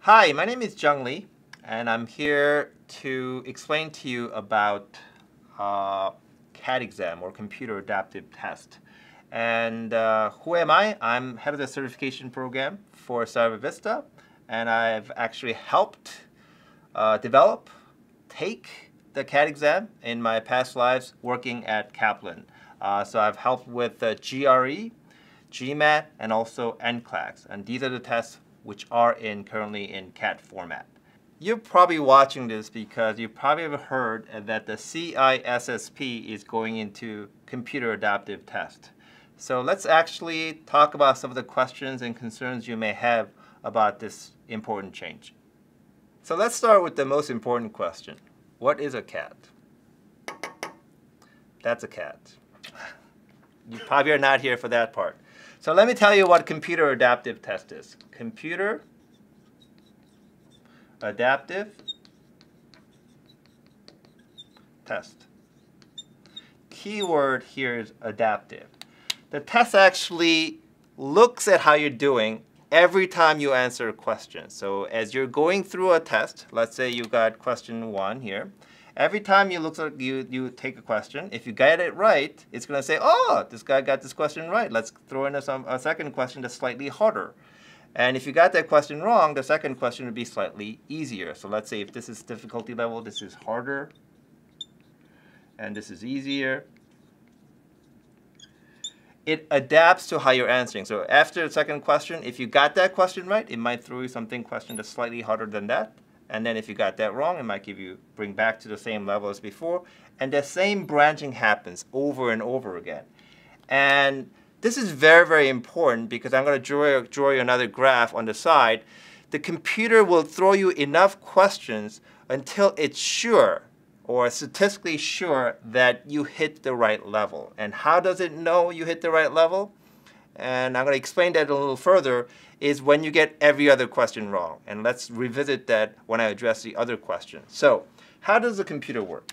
Hi, my name is Jung Lee, and I'm here to explain to you about CAT exam or Computer Adaptive Test. And who am I? I'm head of the certification program for Cyber Vista, and I've actually helped develop, take the CAT exam in my past lives working at Kaplan. So I've helped with GRE, GMAT, and also NCLEX. And these are the tests which are currently in CAT format. You're probably watching this because you probably have heard that the CISSP is going into Computer Adaptive Test. So let's actually talk about some of the questions and concerns you may have about this important change. So let's start with the most important question. What is a CAT? That's a CAT. You probably are not here for that part. So let me tell you what Computer Adaptive Test is. Computer Adaptive Test. Keyword here is adaptive. The test actually looks at how you're doing every time you answer a question. So as you're going through a test, let's say you got question 1 here. Every time you look at you take a question, if you get it right, it's going to say, oh, this guy got this question right. Let's throw in a second question that's slightly harder. And if you got that question wrong, the second question would be slightly easier. So let's say if this is difficulty level, this is harder, and this is easier. It adapts to how you're answering. So after the second question, if you got that question right, it might throw you question that's slightly harder than that. And then if you got that wrong, it might bring back to the same level as before. And the same branching happens over and over again. And this is very, very important because I'm going to draw you another graph on the side. The computer will throw you enough questions until it's sure or statistically sure that you hit the right level. And how does it know you hit the right level? And I'm going to explain that a little further, is when you get every other question wrong. And let's revisit that when I address the other question. So how does the computer work?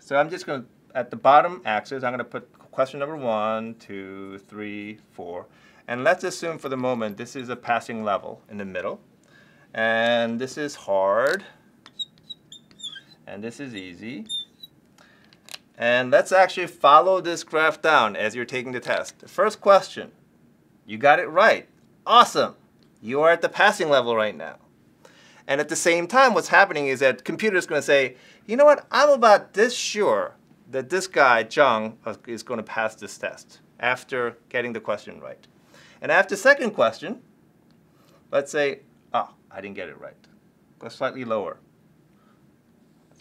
So I'm just going to, at the bottom axis, I'm going to put question number 1, 2, 3, 4. And let's assume for the moment this is a passing level in the middle. And this is hard. And this is easy. And let's actually follow this graph down as you're taking the test. The first question, you got it right. Awesome. You are at the passing level right now. And at the same time, what's happening is that the computer is going to say, you know what, I'm about this sure that this guy, Jung, is going to pass this test after getting the question right. And after the second question, let's say, oh, I didn't get it right. Go slightly lower.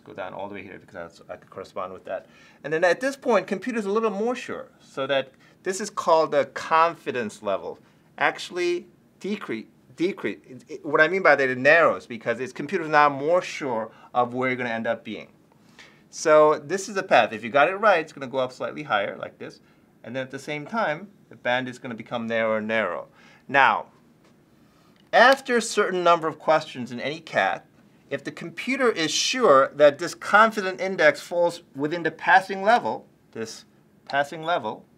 Go down all the way here because I could correspond with that. And then at this point, computer's a little more sure. So that this is called the confidence level. Actually decrease. What I mean by that, it narrows because its computer's now more sure of where you're going to end up being. So this is the path. If you got it right, it's going to go up slightly higher like this. And then at the same time, the band is going to become narrower and narrow. Now, after a certain number of questions in any CAT, if the computer is sure that this confidence index falls within the passing level, this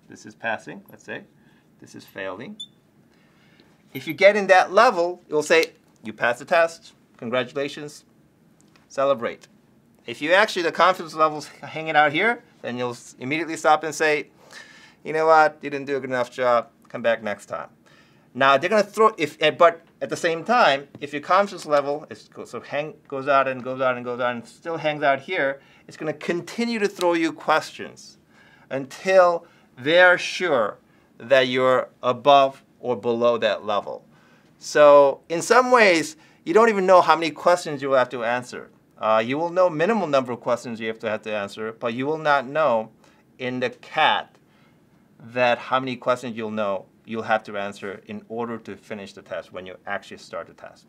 is passing, let's say, this is failing. If you get in that level, it will say, you passed the test, congratulations, celebrate. If you actually, the confidence level's hanging out here, then you'll immediately stop and say, you know what, you didn't do a good enough job, come back next time. Now they're going to throw, but at the same time, if your confidence level goes out and goes out and goes out and still hangs out here, it's going to continue to throw you questions until they're sure that you're above or below that level. So in some ways, you don't even know how many questions you will have to answer. You will know minimum number of questions you have to answer, but you will not know in the CAT that how many questions you'll have to answer in order to finish the test when you actually start the test.